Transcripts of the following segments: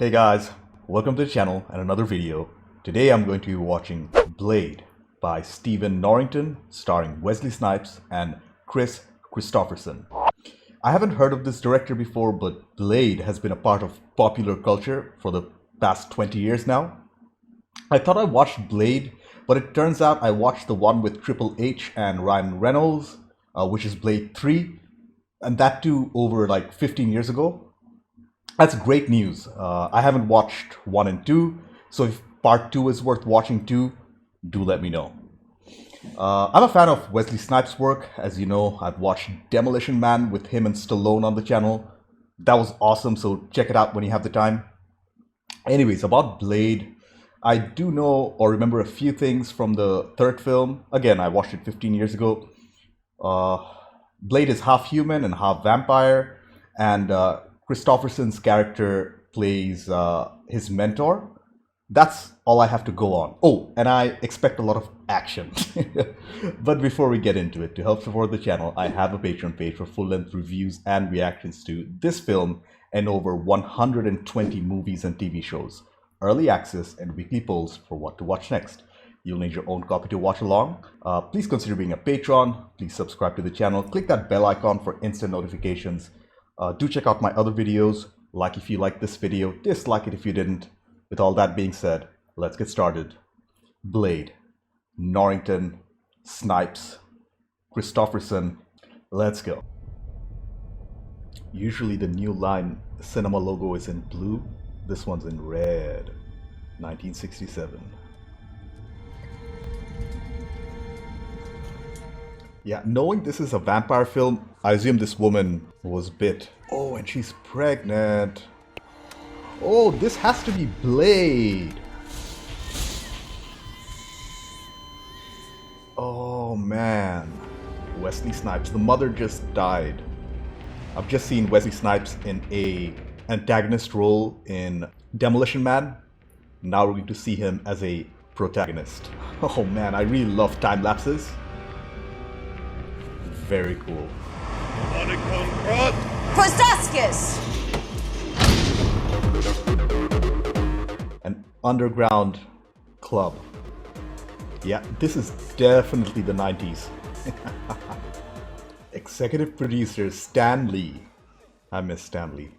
Hey guys, welcome to the channel and another video. Today I'm going to be watching Blade by Stephen Norrington, starring Wesley Snipes and Chris Christopherson. I haven't heard of this director before, but Blade has been a part of popular culture for the past 20 years now. I thought I watched Blade, but it turns out I watched the one with Triple H and Ryan Reynolds, which is Blade 3, and that too over like 15 years ago. That's great news. I haven't watched 1 and 2, so if part 2 is worth watching too, do let me know. I'm a fan of Wesley Snipes' work. As you know, I've watched Demolition Man with him and Stallone on the channel. That was awesome, so check it out when you have the time. Anyways, about Blade, I do know or remember a few things from the third film. Again, I watched it 15 years ago. Blade is half human and half vampire, and Christopherson's character plays his mentor. That's all I have to go on. Oh, and I expect a lot of action. But before we get into it, to help support the channel, I have a Patreon page for full-length reviews and reactions to this film and over 120 movies and TV shows, early access and weekly polls for what to watch next. You'll need your own copy to watch along. Please consider being a patron. Please subscribe to the channel. Click that bell icon for instant notifications. Do check out my other videos. Like if you liked this video, dislike it if you didn't. With all that being said, let's get started. Blade, Norrington, Snipes, Christopherson. Let's go. Usually the New Line cinema logo is in blue. This one's in red. 1967. Yeah, knowing this is a vampire film, I assume this woman was bit. Oh, and she's pregnant. Oh, this has to be Blade. Oh man. Wesley Snipes. The mother just died. I've just seen Wesley Snipes in a antagonist role in Demolition Man. Now we're going to see him as a protagonist. Oh man, I really love time lapses. Very cool. Prostaskis! An underground club. Yeah, this is definitely the 90s. Executive producer Stan Lee. I miss Stan Lee.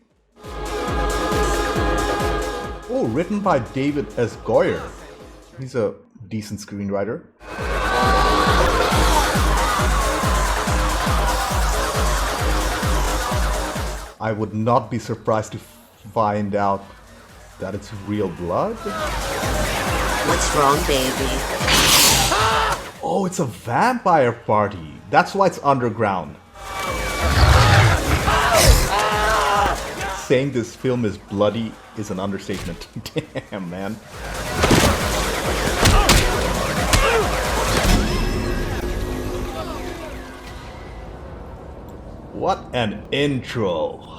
Oh, written by David S. Goyer. He's a decent screenwriter. I would not be surprised to find out that it's real blood. What's wrong, baby? Oh, it's a vampire party. That's why it's underground. Saying this film is bloody is an understatement. Damn, man. What an intro.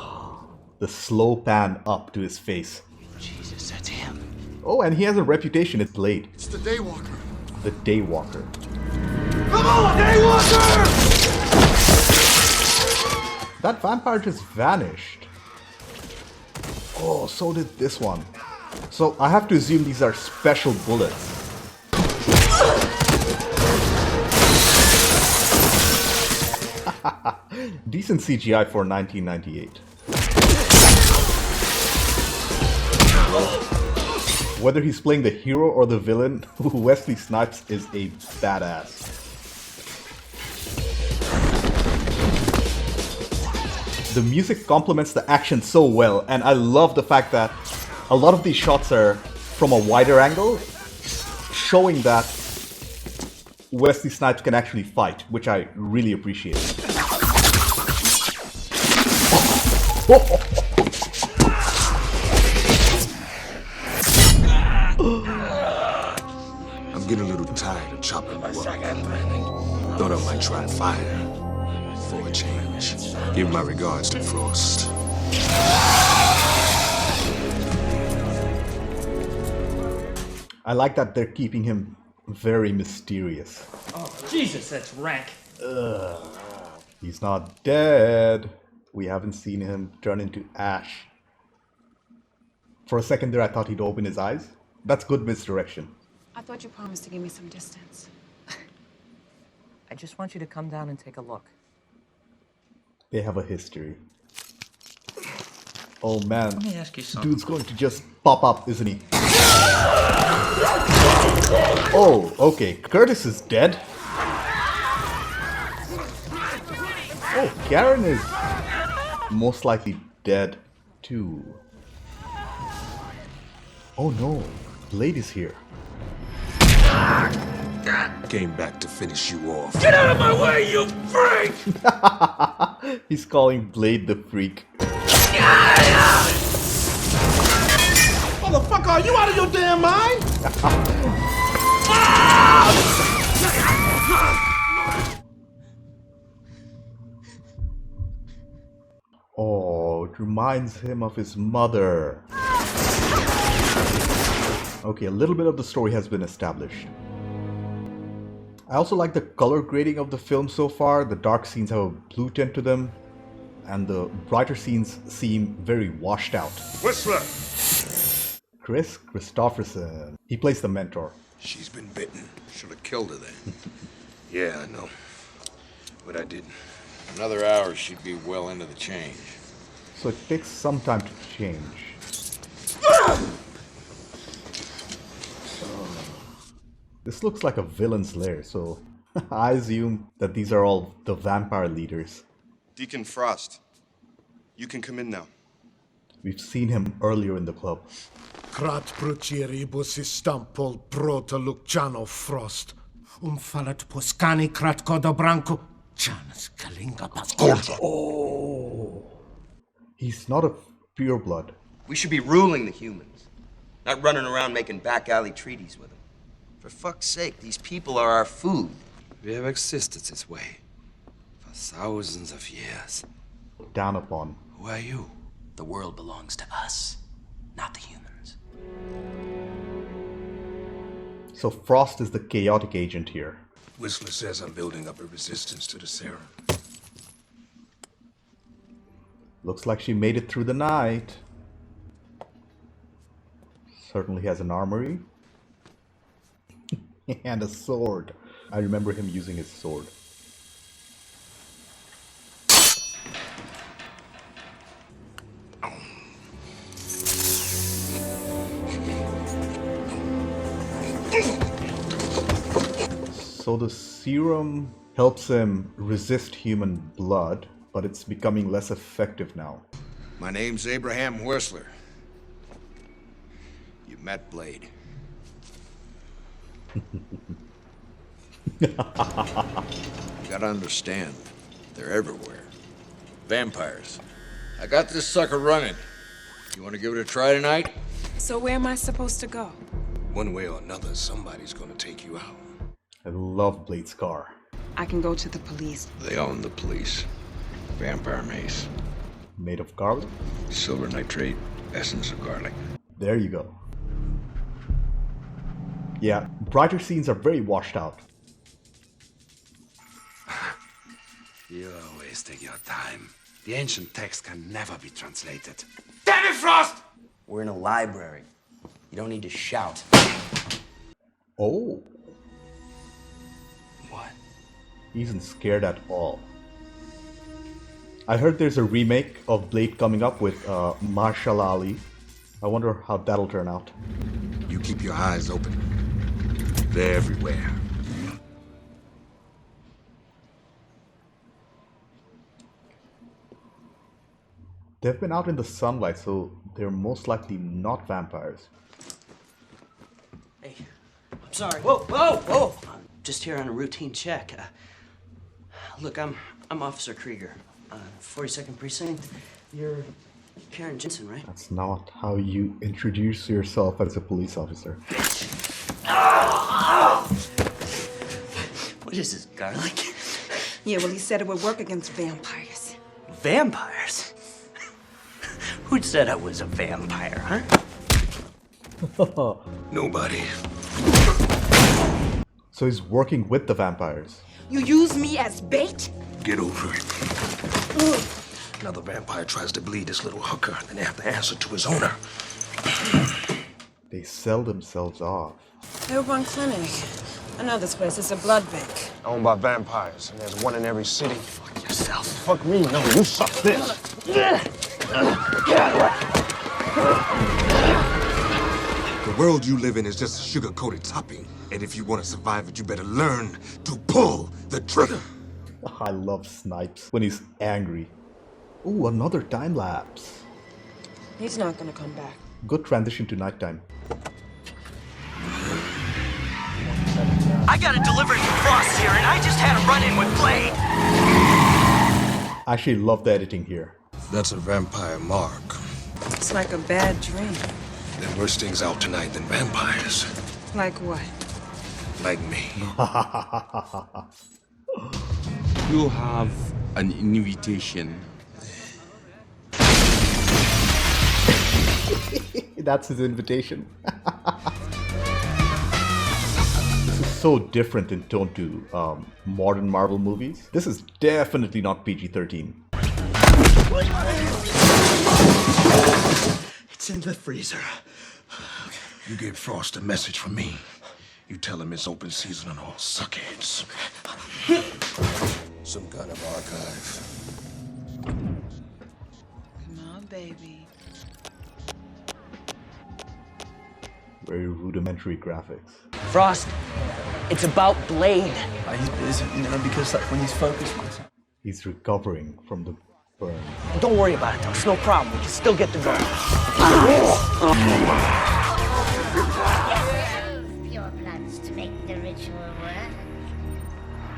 The slow pan up to his face. Jesus, that's him. Oh, and he has a reputation. It's Blade. It's the Daywalker. The Daywalker. Come on, Daywalker! That vampire just vanished. Oh, so did this one. So I have to assume these are special bullets. Decent CGI for 1998. Whether he's playing the hero or the villain, Wesley Snipes is a badass. The music complements the action so well, and I love the fact that a lot of these shots are from a wider angle, showing that Wesley Snipes can actually fight, which I really appreciate. I'm getting a little tired of chopping you up. Thought I might try fire for a change. Give my regards to Frost. I like that they're keeping him very mysterious. Oh, Jesus, that's rank. Ugh. He's not dead. We haven't seen him turn into ash. For a second there I thought he'd open his eyes. That's good misdirection. I thought you promised to give me some distance. I just want you to come down and take a look. They have a history. Oh man, Let me ask you something. dude's going to just pop up, isn't he? Oh, okay, Curtis is dead. Oh, Karen is most likely dead too. Oh no, Blade is here. Came back to finish you off. Get out of my way, you freak! He's calling Blade the freak. Motherfucker, are you out of your damn mind? Oh, it reminds him of his mother. Okay, a little bit of the story has been established. I also like the color grading of the film so far. The dark scenes have a blue tint to them, and the brighter scenes seem very washed out. Whistler! Chris Christopherson. He plays the mentor. She's been bitten. Should have killed her then. Yeah, I know. But I didn't. Another hour, she'd be well into the change. So it takes some time to change. This looks like a villain's lair, so I assume that these are all the vampire leaders. Deacon Frost, you can come in now. We've seen him earlier in the club. Krat brucieribus istampol prota Luciano Frost. Falat Poscani krat coda branco. Janus Kalinga Pascorza. Oh, he's not a pureblood. We should be ruling the humans, not running around making back alley treaties with them. For fuck's sake, these people are our food. We have existed this way for thousands of years. Down upon. Who are you? The world belongs to us, not the humans. So Frost is the chaotic agent here. Whistler says I'm building up a resistance to the serum. Looks like she made it through the night. Certainly has an armory. And a sword. I remember him using his sword. So the serum helps him resist human blood, but it's becoming less effective now. My name's Abraham Whistler. You met Blade. You gotta understand, they're everywhere. Vampires. I got this sucker running. You wanna give it a try tonight? So where am I supposed to go? One way or another, somebody's gonna take you out. I love Blade's car. I can go to the police. They own the police. Vampire mace. Made of garlic? Silver nitrate. Essence of garlic. There you go. Yeah, brighter scenes are very washed out. You always take your time. The ancient text can never be translated. Damn it, Frost! We're in a library. You don't need to shout. Oh, What? he isn't scared at all. I heard there's a remake of Blade coming up with Marshall Ali. I wonder how that'll turn out. You keep your eyes open. They're everywhere. They've been out in the sunlight, so they're most likely not vampires. Hey, I'm sorry. Whoa! I'm just here on a routine check. Look, I'm Officer Krieger, 42nd Precinct. You're Karen Jensen, right? That's not how you introduce yourself as a police officer. What is this, garlic? Yeah, well, he said it would work against vampires. Vampires? Who said I was a vampire, huh? Nobody. So he's working with the vampires. You use me as bait? Get over it. Another vampire tries to bleed this little hooker, then they have to answer to his owner. They sell themselves off. Newborn clinic. I know this place. It's a blood bank. Owned by vampires, and there's one in every city. Fuck yourself. Fuck me, no, you suck this. The world you live in is just a sugar-coated topping. And if you want to survive it, you better learn to pull the trigger. I love Snipes when he's angry. Ooh, another time lapse. He's not gonna come back. Good transition to nighttime. I got a delivery from Frost here, and I just had a run-in with Blade. I actually love the editing here. That's a vampire mark. It's like a bad dream. There are worse things out tonight than vampires. Like what? Like me. You have an invitation. That's his invitation. This is so different in tone to modern Marvel movies. This is definitely not PG-13. It's in the freezer. You give Frost a message from me. You tell him it's open season on all suckheads. Some kind of archive. Come on, baby. Very rudimentary graphics. Frost, it's about Blade. He's busy, you know, because like when he's focused on something. He's recovering from the burn. Don't worry about it, though. It's no problem. We can still get the girl. Pure plans to make the ritual work.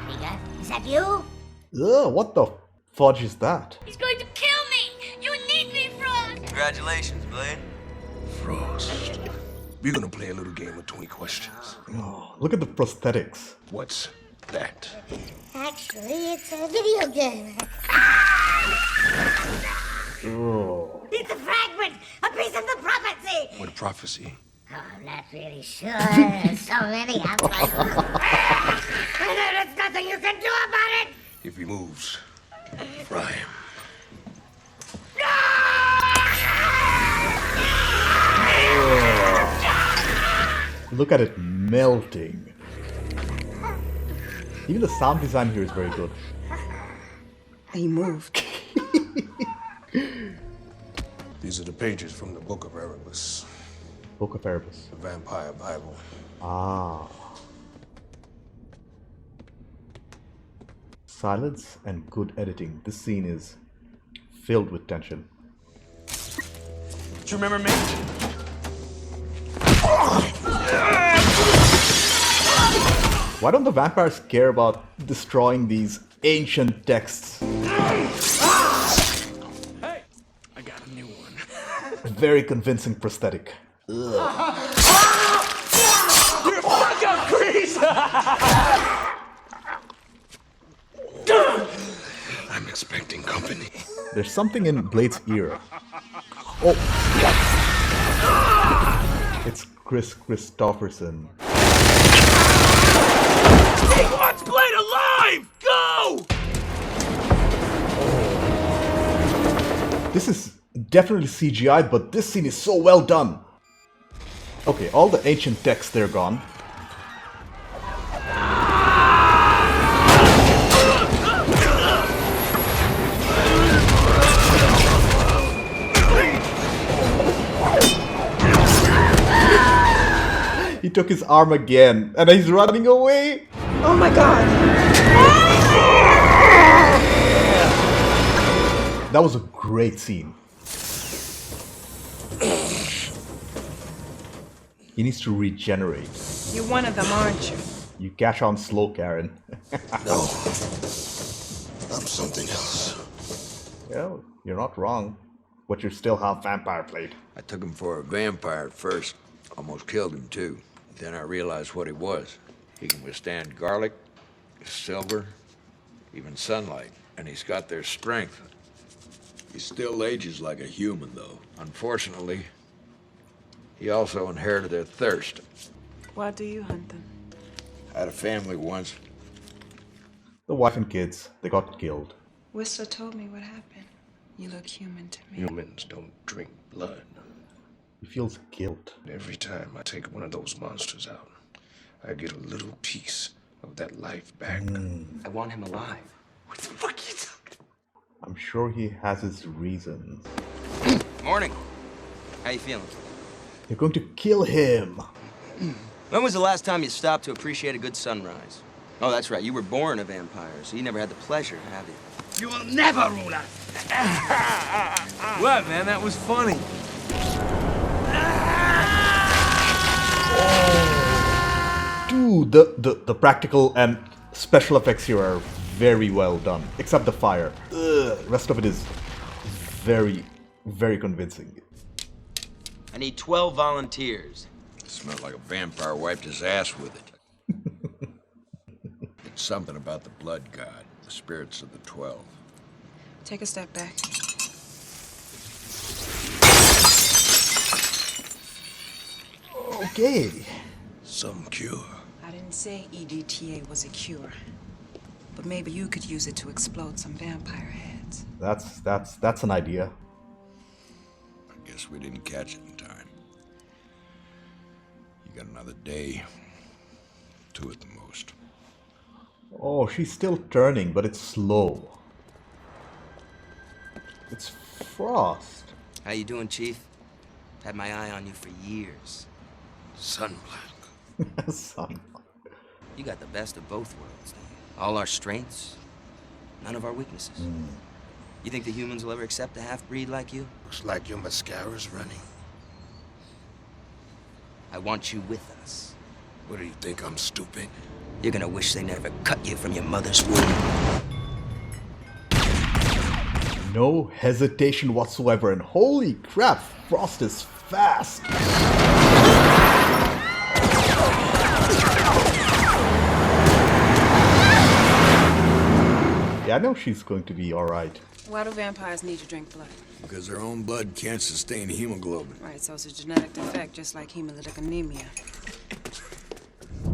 Krieger, is that you? Ugh, what the fudge is that? He's going to kill me! You need me, Frost! Congratulations, Blade. Frost. We're gonna play a little game of 20 questions. Oh, look at the prosthetics. What's that? Actually, it's a video game. Oh. It's a fragment! A piece of the prophecy! What prophecy? Oh, I'm not really sure. There's so many of them. And there's nothing you can do about it! If he moves, fry him. Look at it melting. Even the sound design here is very good. He moved. These are the pages from the Book of Erebus. Book of Erebus. The Vampire Bible. Ah. Silence and good editing. This scene is filled with tension. Do you remember me? Why don't the vampires care about destroying these ancient texts? Hey, I got a new one. Very convincing prosthetic. You fuck up, Grease! I'm expecting company. There's something in Blade's ear. Oh! It's Chris Christopherson. He wants Blade alive! Go! This is definitely CGI, but this scene is so well done. Okay, all the ancient texts, they're gone. He took his arm again, and he's running away. Oh my god! That was a great scene. He needs to regenerate. You're one of them, aren't you? You catch on slow, Karen. No. I'm something else. Yeah, you're not wrong. But you're still half vampire, Blade. I took him for a vampire at first. Almost killed him, too. Then I realized what he was. He can withstand garlic, silver, even sunlight. And he's got their strength. He still ages like a human, though. Unfortunately, he also inherited their thirst. Why do you hunt them? I had a family once. The wife and kids, they got killed. Whistler told me what happened. You look human to me. Humans don't drink blood. He feels guilt. Every time I take one of those monsters out, I get a little piece of that life back. I want him alive. What the fuck are you talking? I'm sure he has his reasons. Morning. How you feeling? They're going to kill him. When was the last time you stopped to appreciate a good sunrise? Oh, that's right. You were born a vampire, so you never had the pleasure, have you? You will never rule us. What, man? That was funny. Dude, the practical and special effects here are very well done. Except the fire. The rest of it is very, very convincing. I need 12 volunteers. Smelled like a vampire wiped his ass with it. It's something about the blood god, the spirits of the 12. Take a step back. Okay. Some cure. I didn't say EDTA was a cure. But maybe you could use it to explode some vampire heads. That's an idea. I guess we didn't catch it in time. You got another day. 2 at the most. Oh, she's still turning, but it's slow. It's Frost. How you doing, Chief? Had my eye on you for years. Sunblock. Son. You got the best of both worlds. All our strengths, none of our weaknesses. You think the humans will ever accept a half-breed like you? Looks like your mascara's running. I want you with us. What do you think, I'm stupid? You're gonna wish they never cut you from your mother's womb. No hesitation whatsoever, and holy crap, Frost is fast. Yeah, I know she's going to be alright. Why do vampires need to drink blood? Because their own blood can't sustain hemoglobin. Right, so it's a genetic defect, just like hemolytic anemia.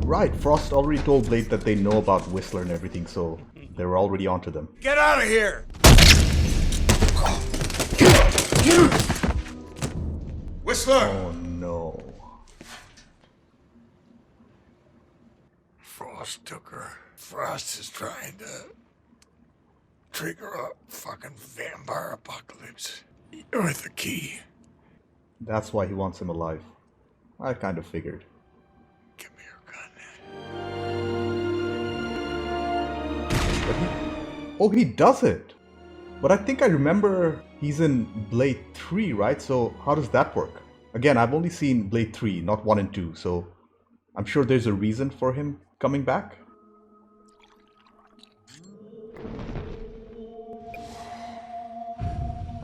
Right, Frost already told Blade that they know about Whistler and everything, so they were already onto them. Get out of here! Whistler! Oh no. Frost took her. Frost is trying to trigger a fucking vampire apocalypse. You're the key. That's why he wants him alive. I kind of figured. Give me your gun. But he does it! But I think I remember he's in Blade 3, right? So how does that work? Again, I've only seen Blade 3, not 1 and 2, so I'm sure there's a reason for him coming back.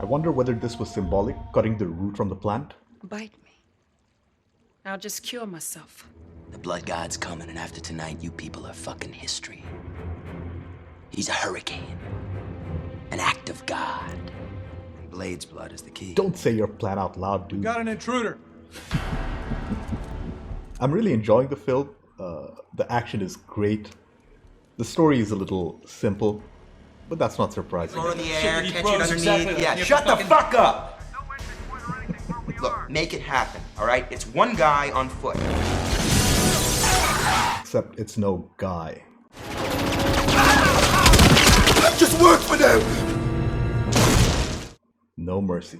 I wonder whether this was symbolic, cutting the root from the plant. Bite me. I'll just cure myself. The blood god's coming, and after tonight, you people are fucking history. He's a hurricane. An act of God. And Blade's blood is the key. Don't say your plan out loud, dude. Got an intruder. I'm really enjoying the film. The action is great. The story is a little simple, but that's not surprising. Throw it in the air, catch it underneath. exactly. Yeah, You're shut the fucking- fuck up! Look, make it happen, all right? It's one guy on foot. Except it's no guy. Just work for them! No mercy.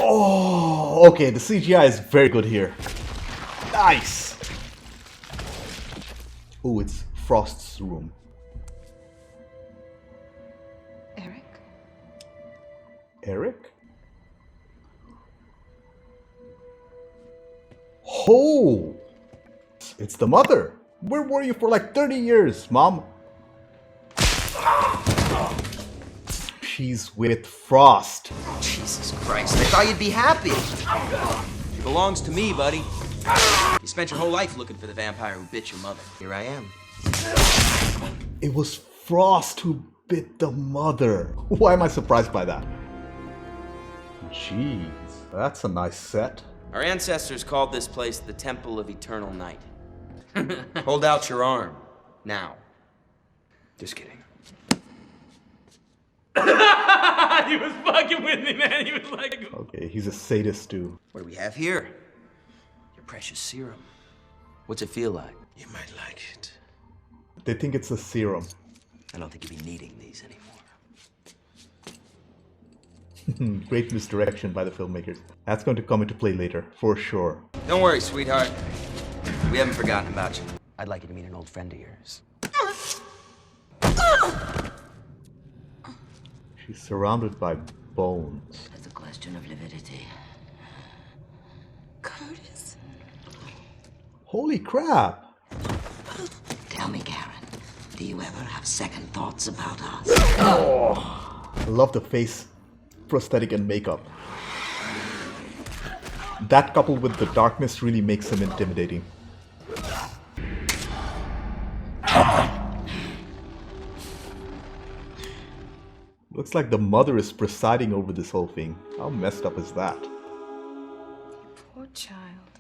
Oh, okay, the CGI is very good here. Nice! Oh, it's Frost's room. Eric? Eric? Oh! It's the mother! Where were you for like 30 years, Mom? She's with Frost. Jesus Christ, I thought you'd be happy. He belongs to me, buddy. You spent your whole life looking for the vampire who bit your mother. Here I am. It was Frost who bit the mother. Why am I surprised by that? Jeez, that's a nice set. Our ancestors called this place the Temple of Eternal Night. Hold out your arm. Now. Just kidding. He was fucking with me, man. He was like... Okay, he's a sadist too. What do we have here? Your precious serum. What's it feel like? You might like it. They think it's a serum. I don't think you'll be needing these anymore. Great misdirection by the filmmakers. That's going to come into play later, for sure. Don't worry, sweetheart. We haven't forgotten about you. I'd like you to meet an old friend of yours. She's surrounded by bones. It's a question of lividity. Curtis. Holy crap! Tell me, Karen, do you ever have second thoughts about us? Oh, I love the face prosthetic and makeup. That coupled with the darkness really makes him intimidating. Looks like the mother is presiding over this whole thing. How messed up is that? Poor child.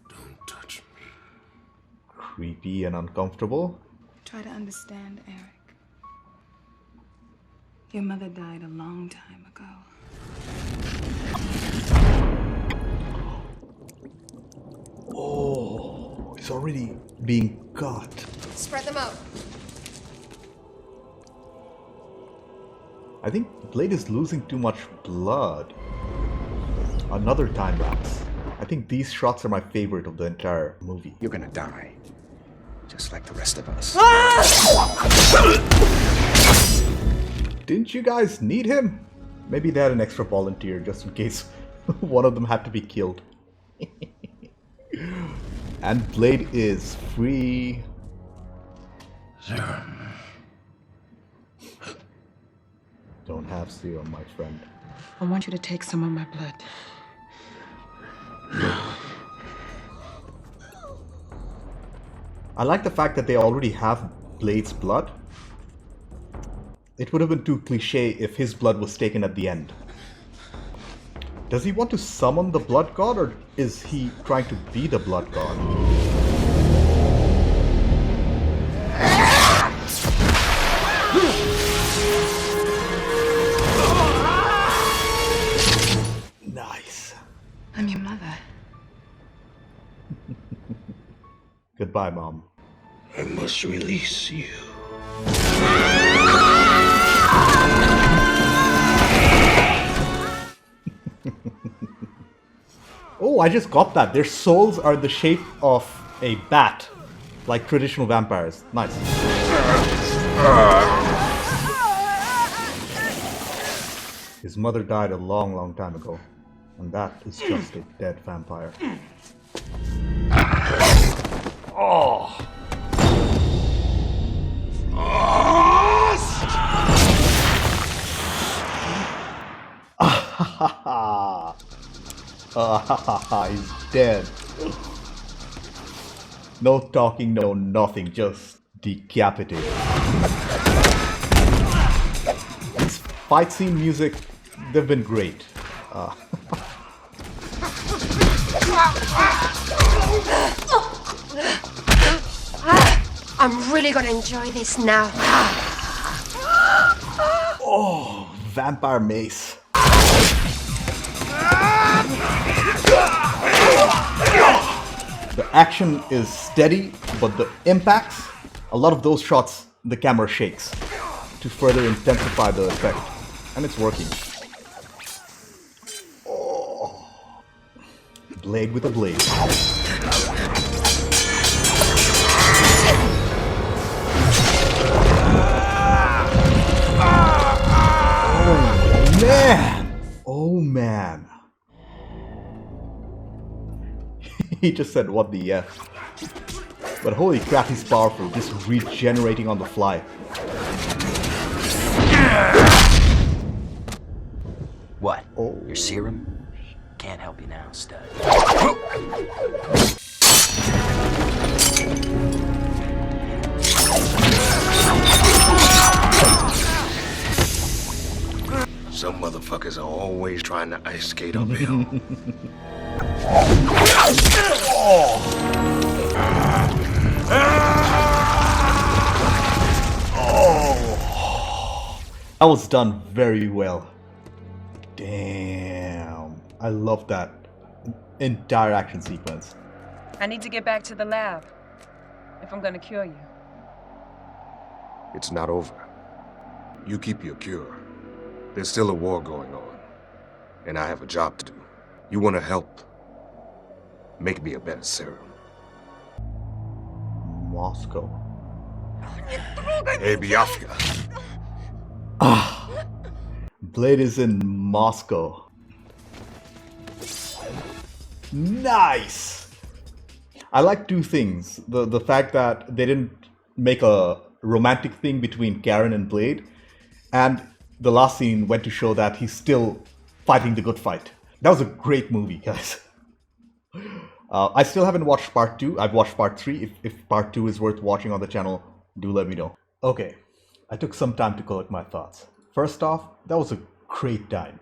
Don't touch me. Creepy and uncomfortable. Try to understand, Eric. Your mother died a long time ago. Oh, he's already being cut. Spread them out. I think Blade is losing too much blood. Another time lapse. I think these shots are my favorite of the entire movie. You're gonna die. Just like the rest of us. Didn't you guys need him? Maybe they had an extra volunteer just in case one of them had to be killed. And Blade is free. Don't have serum, my friend. I want you to take some of my blood. I like the fact that they already have Blade's blood. It would have been too cliche if his blood was taken at the end. Does he want to summon the blood god, or is he trying to be the blood god? Nice. I'm your mother. Goodbye, Mom. I must release you. Oh, I just got that. Their souls are the shape of a bat, like traditional vampires. Nice. His mother died a long, long time ago, and that is just a dead vampire. Oh. He's dead. No talking, no nothing, just decapitated. These fight scene music, they've been great. I'm really gonna enjoy this now. Oh, vampire mace. The action is steady, but the impacts, a lot of those shots, the camera shakes to further intensify the effect, and it's working. Oh. Blade with a blade. Oh man! Oh man! He just said, what the F. But holy crap, he's powerful, just regenerating on the fly. What? Oh. Your serum? Can't help you now, stud. Some motherfuckers are always trying to ice skate uphill. That was done very well. Damn. I love that entire action sequence. I need to get back to the lab if I'm gonna cure you. It's not over. You keep your cure. There's still a war going on, and I have a job to do. You want to help? Make me a better serum. Moscow. Hey, Biafka. Blade is in Moscow. Nice! I like two things. The fact that they didn't make a romantic thing between Karen and Blade, and the last scene went to show that he's still fighting the good fight. That was a great movie, guys. I still haven't watched part 2. I've watched part 3. If part 2 is worth watching on the channel, do let me know. Okay, I took some time to collect my thoughts. First off, that was a great time.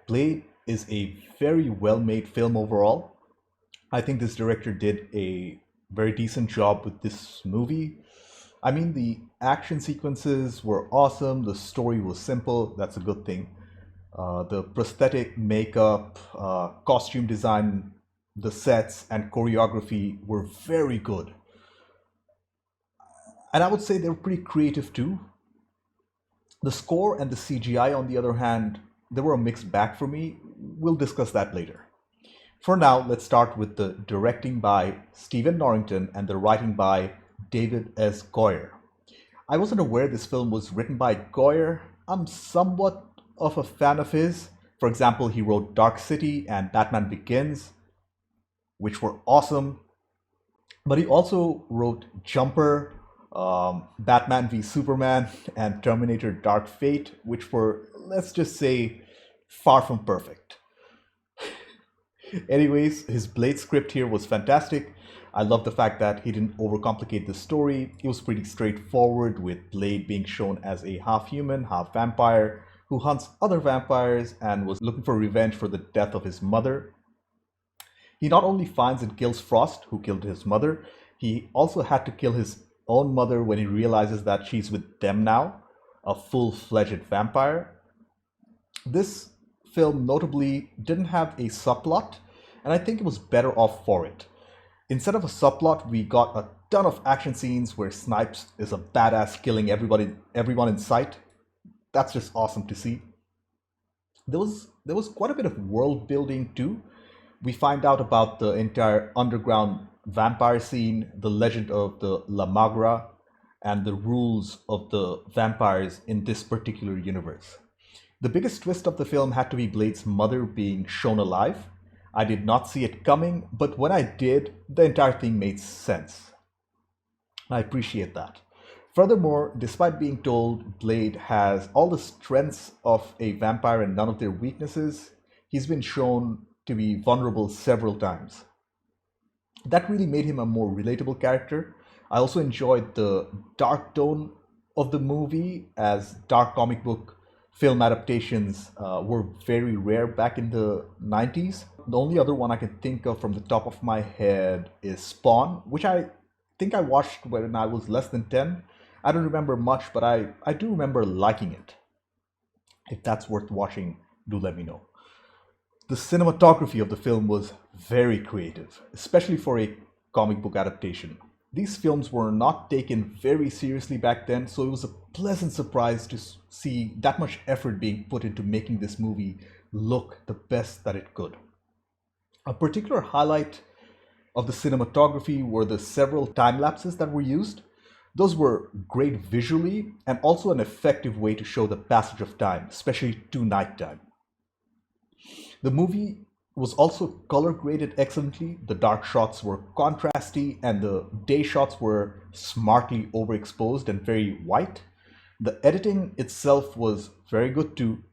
Blade is a very well-made film overall. I think this director did a very decent job with this movie. I mean, the action sequences were awesome, the story was simple, that's a good thing. The prosthetic makeup, costume design, the sets and choreography were very good. And I would say they were pretty creative too. The score and the CGI, on the other hand, they were a mixed bag for me. We'll discuss that later. For now, let's start with the directing by Stephen Norrington and the writing by David S. Goyer. I wasn't aware this film was written by Goyer. I'm somewhat of a fan of his. For example, he wrote Dark City and Batman Begins, which were awesome. But he also wrote Jumper, Batman v Superman, and Terminator Dark Fate, which were, let's just say, far from perfect. Anyways, his Blade script here was fantastic. I love the fact that he didn't overcomplicate the story. It was pretty straightforward, with Blade being shown as a half human, half vampire who hunts other vampires and was looking for revenge for the death of his mother. He not only finds and kills Frost, who killed his mother, he also had to kill his own mother when he realizes that she's with them now, a full-fledged vampire. This film notably didn't have a subplot, and I think it was better off for it. Instead of a subplot, we got a ton of action scenes where Snipes is a badass killing everyone in sight. That's just awesome to see. There was quite a bit of world building too. We find out about the entire underground vampire scene, the legend of the La Magra, and the rules of the vampires in this particular universe. The biggest twist of the film had to be Blade's mother being shown alive. I did not see it coming, but when I did, the entire thing made sense. I appreciate that. Furthermore, despite being told Blade has all the strengths of a vampire and none of their weaknesses, he's been shown to be vulnerable several times. That really made him a more relatable character. I also enjoyed the dark tone of the movie, as dark comic book film adaptations were very rare back in the 90s. The only other one I can think of from the top of my head is Spawn, which I think I watched when I was less than 10. I don't remember much, but I do remember liking it. If that's worth watching, do let me know. The cinematography of the film was very creative, especially for a comic book adaptation. These films were not taken very seriously back then, so it was a pleasant surprise to see that much effort being put into making this movie look the best that it could. A particular highlight of the cinematography were the several time lapses that were used. Those were great visually and also an effective way to show the passage of time, especially to nighttime. The movie was also color graded excellently. The dark shots were contrasty and the day shots were smartly overexposed and very white. The editing itself was very good too.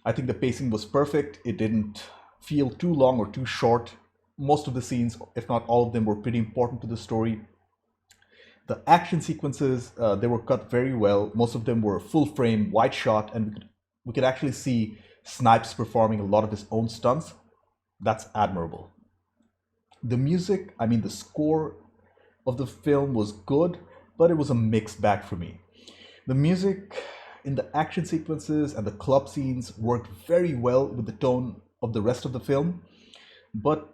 I think the pacing was perfect. It didn't feel too long or too short. Most of the scenes, if not all of them, were pretty important to the story. The action sequences, they were cut very well. Most of them were full frame, wide shot, and we could actually see Snipes performing a lot of his own stunts. That's admirable. The music, I mean the score of the film was good, but it was a mixed bag for me. The music, in the action sequences and the club scenes worked very well with the tone of the rest of the film, but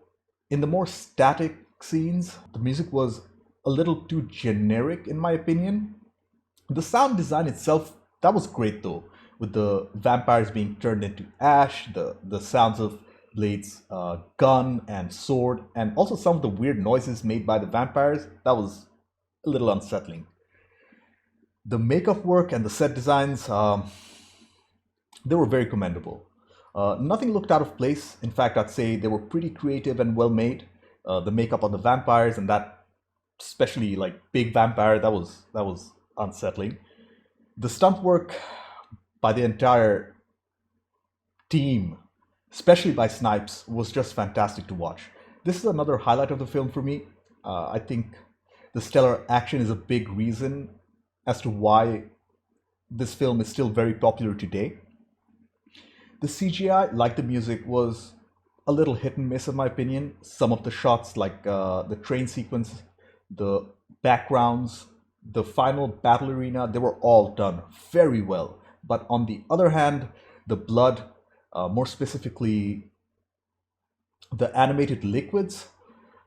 in the more static scenes, the music was a little too generic in my opinion. The sound design itself, that was great though, with the vampires being turned into ash, the sounds of Blade's gun and sword, and also some of the weird noises made by the vampires, that was a little unsettling. The makeup work and the set designs, they were very commendable. Nothing looked out of place. In fact, I'd say they were pretty creative and well made. The makeup on the vampires and that, especially like big vampire, that was unsettling. The stunt work by the entire team, especially by Snipes, was just fantastic to watch. This is another highlight of the film for me. I think the stellar action is a big reason as to why this film is still very popular today. The CGI, like the music, was a little hit and miss in my opinion. Some of the shots, like the train sequence, the backgrounds, the final battle arena, they were all done very well. But on the other hand, the blood, more specifically the animated liquids,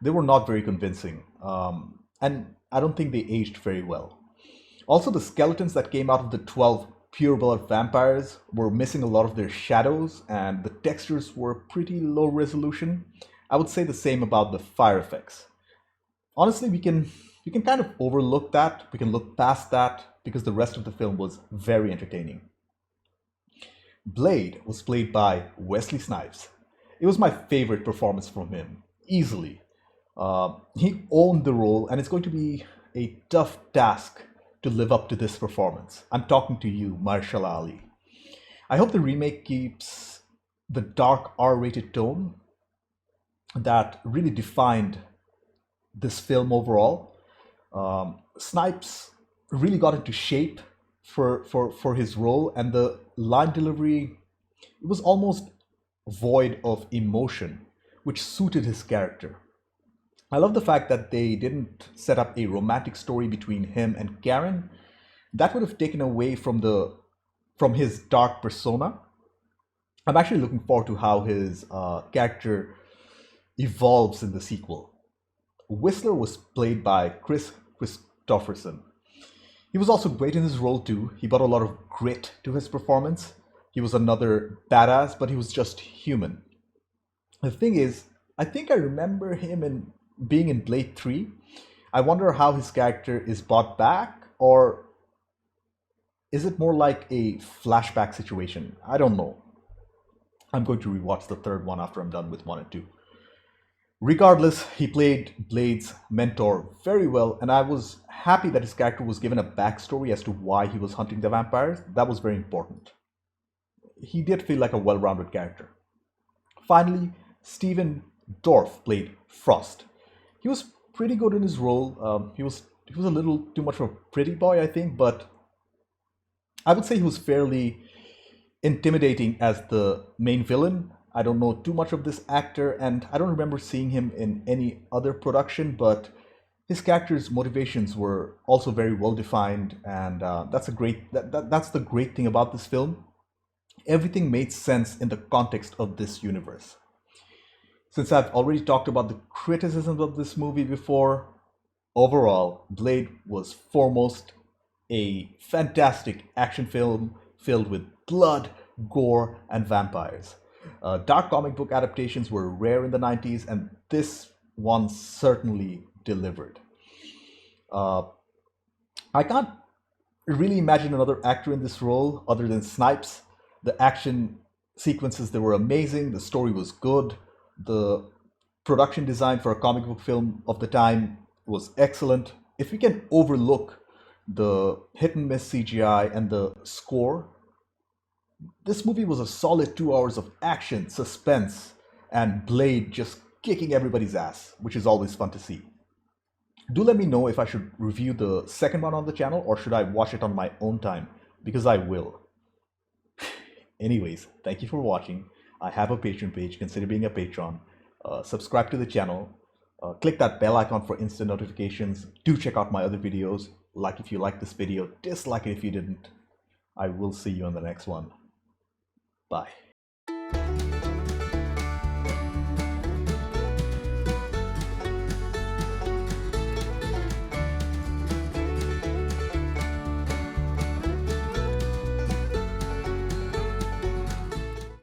they were not very convincing. And I don't think they aged very well. Also, the skeletons that came out of the 12 pure-blood vampires were missing a lot of their shadows, and the textures were pretty low resolution. I would say the same about the fire effects. Honestly, we can kind of overlook that. We can look past that because the rest of the film was very entertaining. Blade was played by Wesley Snipes. It was my favorite performance from him, easily. He owned the role, and it's going to be a tough task to live up to this performance. I'm talking to you, Marshall Ali. I hope the remake keeps the dark R-rated tone that really defined this film overall. Snipes really got into shape for his role, and the line delivery, it was almost void of emotion, which suited his character. I love the fact that they didn't set up a romantic story between him and Karen. That would have taken away from his dark persona. I'm actually looking forward to how his character evolves in the sequel. Whistler was played by Chris Christopherson. He was also great in his role too. He brought a lot of grit to his performance. He was another badass, but he was just human. The thing is, I think I remember him being in Blade 3. I wonder how his character is brought back, or is it more like a flashback situation? I don't know. I'm going to rewatch the third one after I'm done with 1 and 2. Regardless, he played Blade's mentor very well, and I was happy that his character was given a backstory as to why he was hunting the vampires. That was very important. He did feel like a well-rounded character. Finally, Stephen Dorff played Frost. He was pretty good in his role. He was a little too much of a pretty boy, I think, but I would say he was fairly intimidating as the main villain. I don't know too much of this actor, and I don't remember seeing him in any other production, but his character's motivations were also very well defined, and that's the great thing about this film. Everything made sense in the context of this universe. Since I've already talked about the criticisms of this movie before, overall, Blade was foremost a fantastic action film filled with blood, gore, and vampires. Dark comic book adaptations were rare in the 90s, and this one certainly delivered. I can't really imagine another actor in this role other than Snipes. The action sequences, they were amazing. The story was good. The production design for a comic book film of the time was excellent. If we can overlook the hit and miss CGI and the score, this movie was a solid 2 hours of action, suspense, and Blade just kicking everybody's ass, which is always fun to see. Do let me know if I should review the second one on the channel, or should I watch it on my own time, because I will. Anyways, thank you for watching. I have a Patreon page. Consider being a patron. Subscribe to the channel. Click that bell icon for instant notifications. Do check out my other videos. Like if you liked this video. Dislike it if you didn't. I will see you on the next one. Bye.